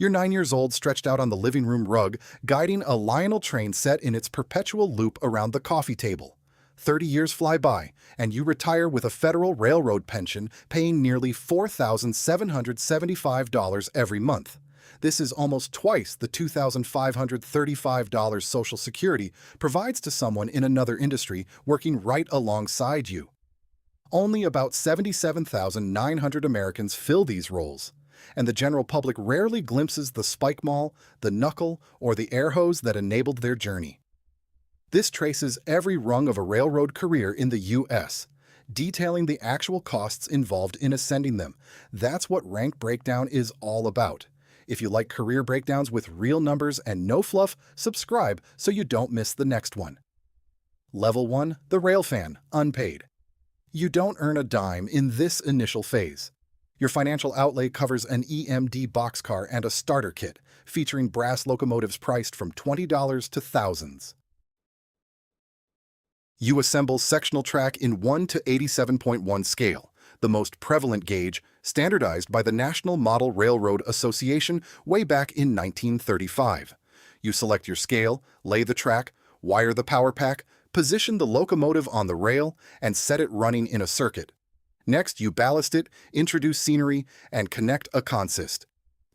You're 9 years old, stretched out on the living room rug, guiding a Lionel train set in its perpetual loop around the coffee table. 30 years fly by, and you retire with a federal railroad pension paying nearly $4,775 every month. This is almost twice the $2,535 Social Security provides to someone in another industry working right alongside you. Only about 77,900 Americans fill these roles, and the general public rarely glimpses the spike maul, the knuckle, or the air hose that enabled their journey. This traces every rung of a railroad career in the U.S., detailing the actual costs involved in ascending them. That's what Rank Breakdown is all about. If you like career breakdowns with real numbers and no fluff, subscribe so you don't miss the next one. Level 1. The Railfan, unpaid. You don't earn a dime in this initial phase. Your financial outlay covers an EMD boxcar and a starter kit, featuring brass locomotives priced from $20 to thousands. You assemble sectional track in 1 to 87.1 scale, the most prevalent gauge, standardized by the National Model Railroad Association way back in 1935. You select your scale, lay the track, wire the power pack, position the locomotive on the rail, and set it running in a circuit. Next, you ballast it, introduce scenery, and connect a consist.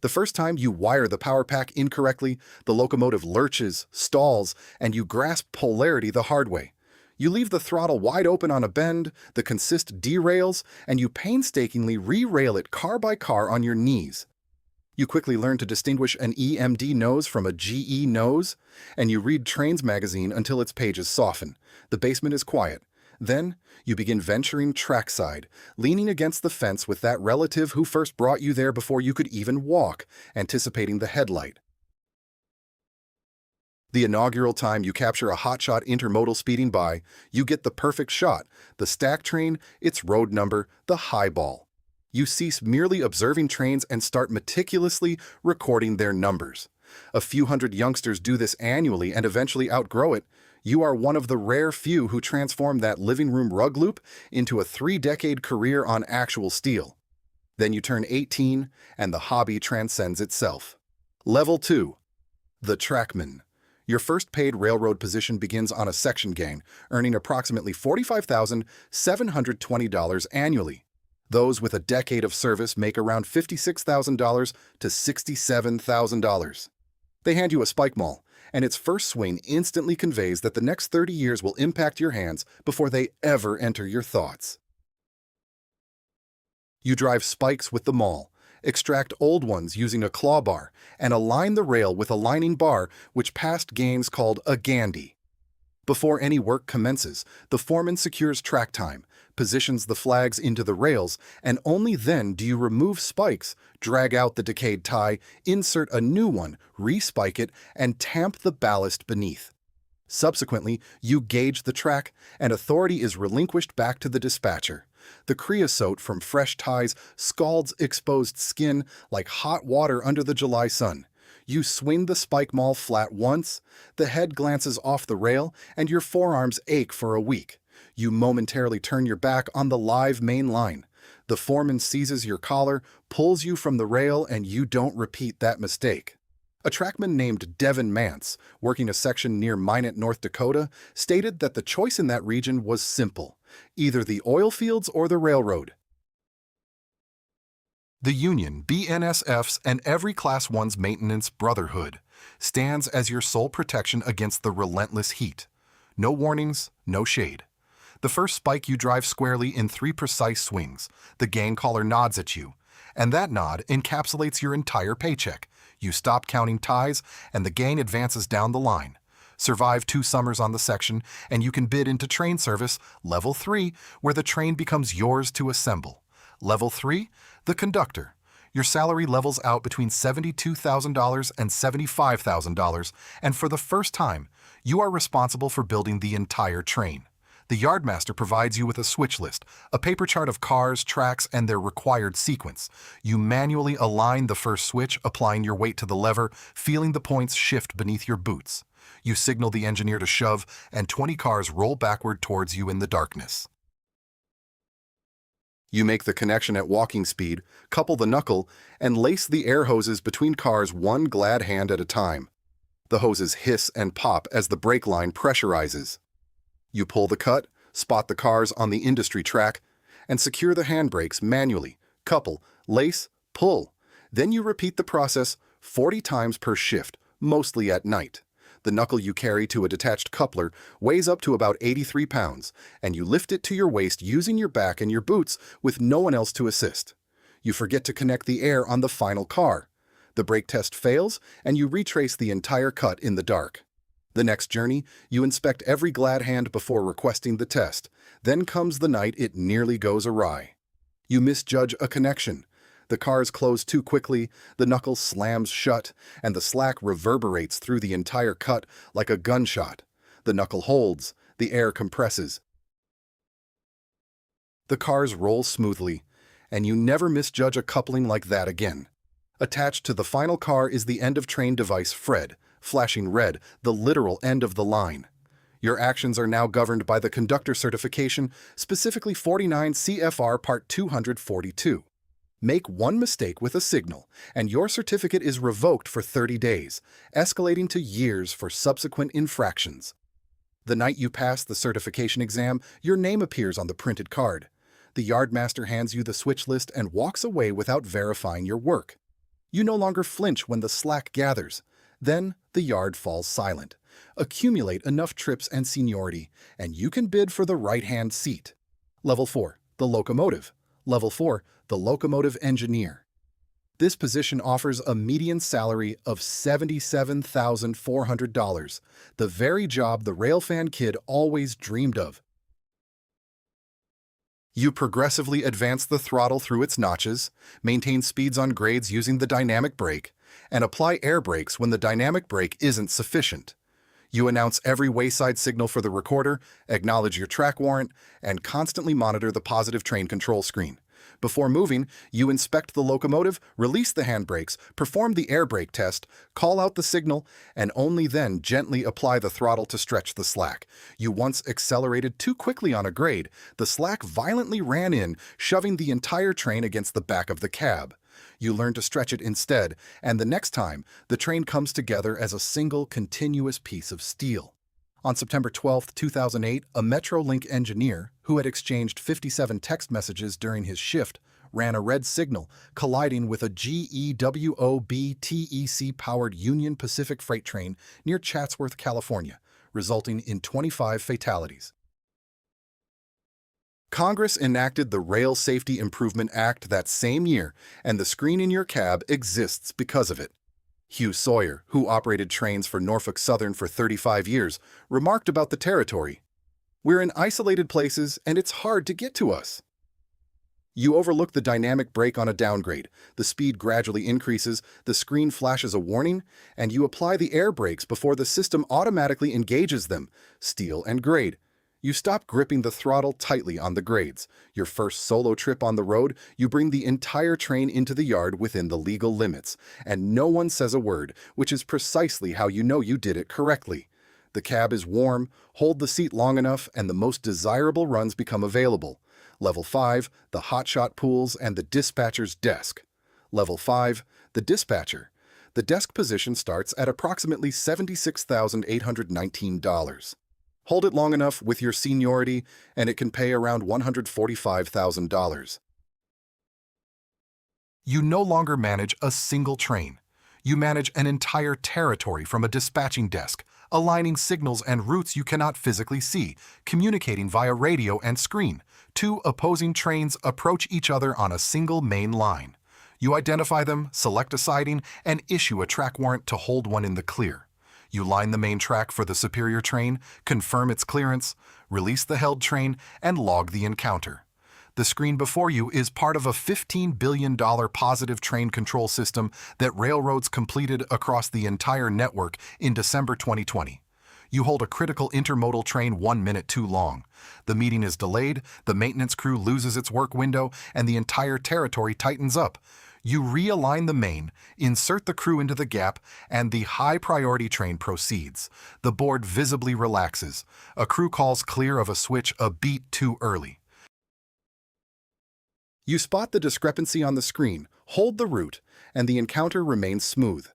The first time you wire the power pack incorrectly, the locomotive lurches, stalls, and you grasp polarity the hard way. You leave the throttle wide open on a bend, the consist derails, and you painstakingly re-rail it car by car on your knees. You quickly learn to distinguish an EMD nose from a GE nose, and you read Trains magazine until its pages soften. The basement is quiet. Then, you begin venturing trackside, leaning against the fence with that relative who first brought you there before you could even walk, anticipating the headlight. The inaugural time you capture a hotshot intermodal speeding by, you get the perfect shot, the stack train, its road number, the highball. You cease merely observing trains and start meticulously recording their numbers. A few hundred youngsters do this annually and eventually outgrow it. You are one of the rare few who transform that living room rug loop into a 3-decade career on actual steel. Then you turn 18, and the hobby transcends itself. Level 2. The Trackman. Your first paid railroad position begins on a section gang, earning approximately $45,720 annually. Those with a decade of service make around $56,000 to $67,000. They hand you a spike maul, and its first swing instantly conveys that the next 30 years will impact your hands before they ever enter your thoughts. You drive spikes with the maul, extract old ones using a claw bar, and align the rail with a lining bar, which past gangs called a gandy. Before any work commences, the foreman secures track time, positions the flags into the rails, and only then do you remove spikes, drag out the decayed tie, insert a new one, re-spike it, and tamp the ballast beneath. Subsequently, you gauge the track, and authority is relinquished back to the dispatcher. The creosote from fresh ties scalds exposed skin like hot water under the July sun. You swing the spike maul flat once, the head glances off the rail, and your forearms ache for a week. You momentarily turn your back on the live main line. The foreman seizes your collar, pulls you from the rail, and you don't repeat that mistake. A trackman named Devin Mance, working a section near Minot, North Dakota, stated that the choice in that region was simple: either the oil fields or the railroad. The union, BNSF's, and every Class 1's maintenance brotherhood stands as your sole protection against the relentless heat. No warnings, no shade. The first spike you drive squarely in 3 precise swings. The gang caller nods at you, and that nod encapsulates your entire paycheck. You stop counting ties, and the gang advances down the line. Survive 2 summers on the section, and you can bid into train service, Level 3, where the train becomes yours to assemble. Level 3, the Conductor. Your salary levels out between $72,000 and $75,000, and for the first time, you are responsible for building the entire train. The yardmaster provides you with a switch list, a paper chart of cars, tracks, and their required sequence. You manually align the first switch, applying your weight to the lever, feeling the points shift beneath your boots. You signal the engineer to shove, and 20 cars roll backward towards you in the darkness. You make the connection at walking speed, couple the knuckle, and lace the air hoses between cars one glad hand at a time. The hoses hiss and pop as the brake line pressurizes. You pull the cut, spot the cars on the industry track, and secure the handbrakes manually, couple, lace, pull. Then you repeat the process 40 times per shift, mostly at night. The knuckle you carry to a detached coupler weighs up to about 83 pounds, and you lift it to your waist using your back and your boots with no one else to assist. You forget to connect the air on the final car. The brake test fails, and you retrace the entire cut in the dark. The next journey, you inspect every glad hand before requesting the test. Then comes the night it nearly goes awry. You misjudge a connection. The cars close too quickly, the knuckle slams shut, and the slack reverberates through the entire cut like a gunshot. The knuckle holds, the air compresses. The cars roll smoothly, and you never misjudge a coupling like that again. Attached to the final car is the end-of-train device FRED, flashing red, the literal end of the line. Your actions are now governed by the Conductor certification, specifically 49 CFR Part 242. Make one mistake with a signal, and your certificate is revoked for 30 days, escalating to years for subsequent infractions. The night you pass the certification exam, your name appears on the printed card. The yardmaster hands you the switch list and walks away without verifying your work. You no longer flinch when the slack gathers. Then the yard falls silent. Accumulate enough trips and seniority, and you can bid for the right-hand seat. Level 4, the Locomotive. Level 4, the Locomotive Engineer. This position offers a median salary of $77,400, the very job the railfan kid always dreamed of. You progressively advance the throttle through its notches, maintain speeds on grades using the dynamic brake, and apply air brakes when the dynamic brake isn't sufficient. You announce every wayside signal for the recorder, acknowledge your track warrant, and constantly monitor the positive train control screen. Before moving, you inspect the locomotive, release the handbrakes, perform the air brake test, call out the signal, and only then gently apply the throttle to stretch the slack. You once accelerated too quickly on a grade. The slack violently ran in, shoving the entire train against the back of the cab. You learn to stretch it instead, and the next time, the train comes together as a single, continuous piece of steel. On September 12, 2008, a Metrolink engineer, who had exchanged 57 text messages during his shift, ran a red signal, colliding with a GEWOB-TEC-powered Union Pacific freight train near Chatsworth, California, resulting in 25 fatalities. Congress enacted the Rail Safety Improvement Act that same year, and the screen in your cab exists because of it. Hugh Sawyer, who operated trains for Norfolk Southern for 35 years, remarked about the territory. "We're in isolated places, and it's hard to get to us." You overlook the dynamic brake on a downgrade. The speed gradually increases, the screen flashes a warning, and you apply the air brakes before the system automatically engages them, steel and grade. You stop gripping the throttle tightly on the grades. Your first solo trip on the road, you bring the entire train into the yard within the legal limits, and no one says a word, which is precisely how you know you did it correctly. The cab is warm, hold the seat long enough, and the most desirable runs become available. Level 5, the hotshot pools and the dispatcher's desk. Level 5, the dispatcher. The desk position starts at approximately $76,819. Hold it long enough with your seniority, and it can pay around $145,000. You no longer manage a single train. You manage an entire territory from a dispatching desk, aligning signals and routes you cannot physically see, communicating via radio and screen. Two opposing trains approach each other on a single main line. You identify them, select a siding, and issue a track warrant to hold one in the clear. You line the main track for the superior train, confirm its clearance, release the held train, and log the encounter. The screen before you is part of a $15 billion positive train control system that railroads completed across the entire network in December 2020. You hold a critical intermodal train 1 minute too long. The meeting is delayed, the maintenance crew loses its work window, and the entire territory tightens up. You realign the main, insert the crew into the gap, and the high-priority train proceeds. The board visibly relaxes. A crew calls clear of a switch a beat too early. You spot the discrepancy on the screen, hold the route, and the encounter remains smooth.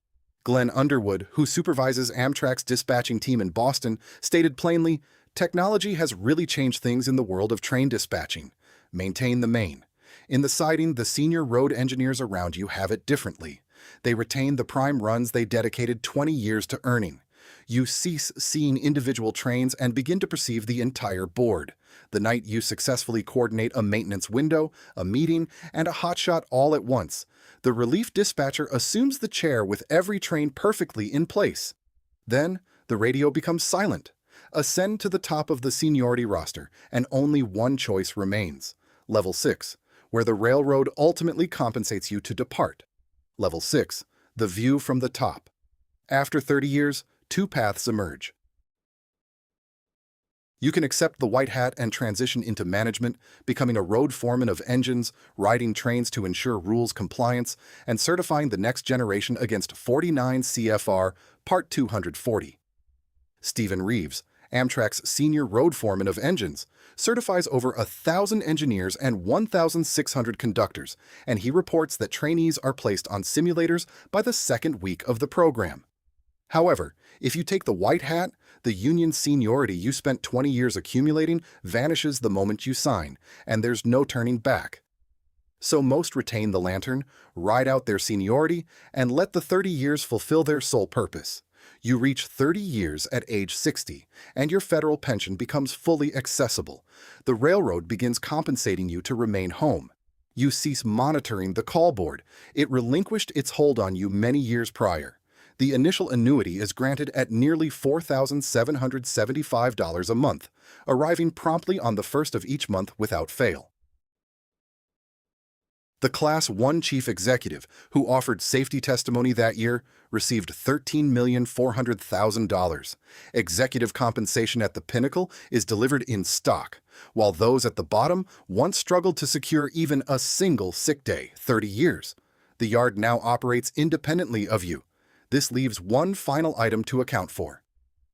Glenn Underwood, who supervises Amtrak's dispatching team in Boston, stated plainly, "Technology has really changed things in the world of train dispatching. Maintain the main." In the siding, the senior road engineers around you have it differently. They retain the prime runs they dedicated 20 years to earning. You cease seeing individual trains and begin to perceive the entire board. The night you successfully coordinate a maintenance window, a meeting, and a hotshot all at once, the relief dispatcher assumes the chair with every train perfectly in place. Then, the radio becomes silent. Ascend to the top of the seniority roster, and only one choice remains. Level 6, where the railroad ultimately compensates you to depart. Level 6, the view from the top. After 30 years, two paths emerge. You can accept the white hat and transition into management, becoming a road foreman of engines, riding trains to ensure rules compliance, and certifying the next generation against 49 CFR Part 240. Stephen Reeves, Amtrak's senior road foreman of engines, certifies over 1,000 engineers and 1,600 conductors, and he reports that trainees are placed on simulators by the second week of the program. However, if you take the white hat, the union seniority you spent 20 years accumulating vanishes the moment you sign, and there's no turning back. So most retain the lantern, ride out their seniority, and let the 30 years fulfill their sole purpose. You reach 30 years at age 60, and your federal pension becomes fully accessible. The railroad begins compensating you to remain home. You cease monitoring the call board. It relinquished its hold on you many years prior. The initial annuity is granted at nearly $4,775 a month, arriving promptly on the first of each month without fail. The Class 1 chief executive, who offered safety testimony that year, received $13,400,000. Executive compensation at the pinnacle is delivered in stock, while those at the bottom once struggled to secure even a single sick day. 30 years. The yard now operates independently of you. This leaves one final item to account for.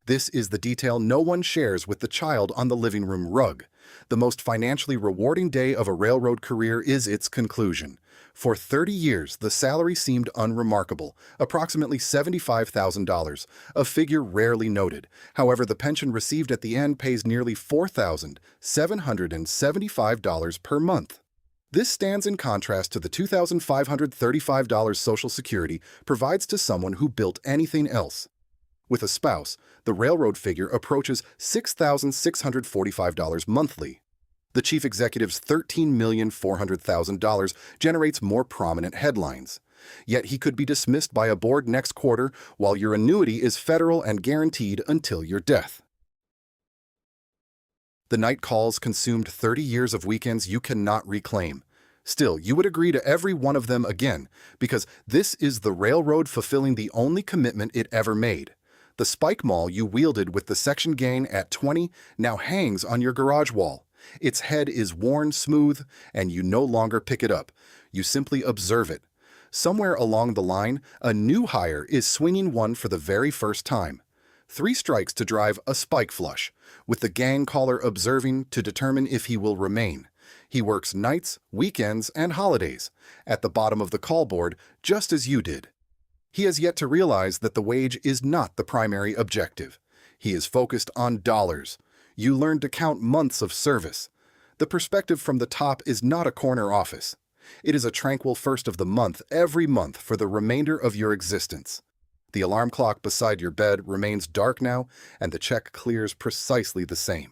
This is the detail no one shares with the child on the living room rug. The most financially rewarding day of a railroad career is its conclusion. For 30 years, the salary seemed unremarkable, approximately $75,000, a figure rarely noted. However, the pension received at the end pays nearly $4,775 per month. This stands in contrast to the $2,535 Social Security provides to someone who built anything else. With a spouse, the railroad figure approaches $6,645 monthly. The chief executive's $13,400,000 generates more prominent headlines. Yet he could be dismissed by a board next quarter, while your annuity is federal and guaranteed until your death. The night calls consumed 30 years of weekends you cannot reclaim. Still, you would agree to every one of them again, because this is the railroad fulfilling the only commitment it ever made. The spike maul you wielded with the section gain at 20 now hangs on your garage wall. Its head is worn smooth, and you no longer pick it up. You simply observe it. Somewhere along the line, a new hire is swinging one for the very first time. 3 strikes to drive a spike flush, with the gang caller observing to determine if he will remain. He works nights, weekends, and holidays, at the bottom of the call board, just as you did. He has yet to realize that the wage is not the primary objective. He is focused on dollars. You learn to count months of service. The perspective from the top is not a corner office. It is a tranquil first of the month every month for the remainder of your existence. The alarm clock beside your bed remains dark now, and the check clears precisely the same.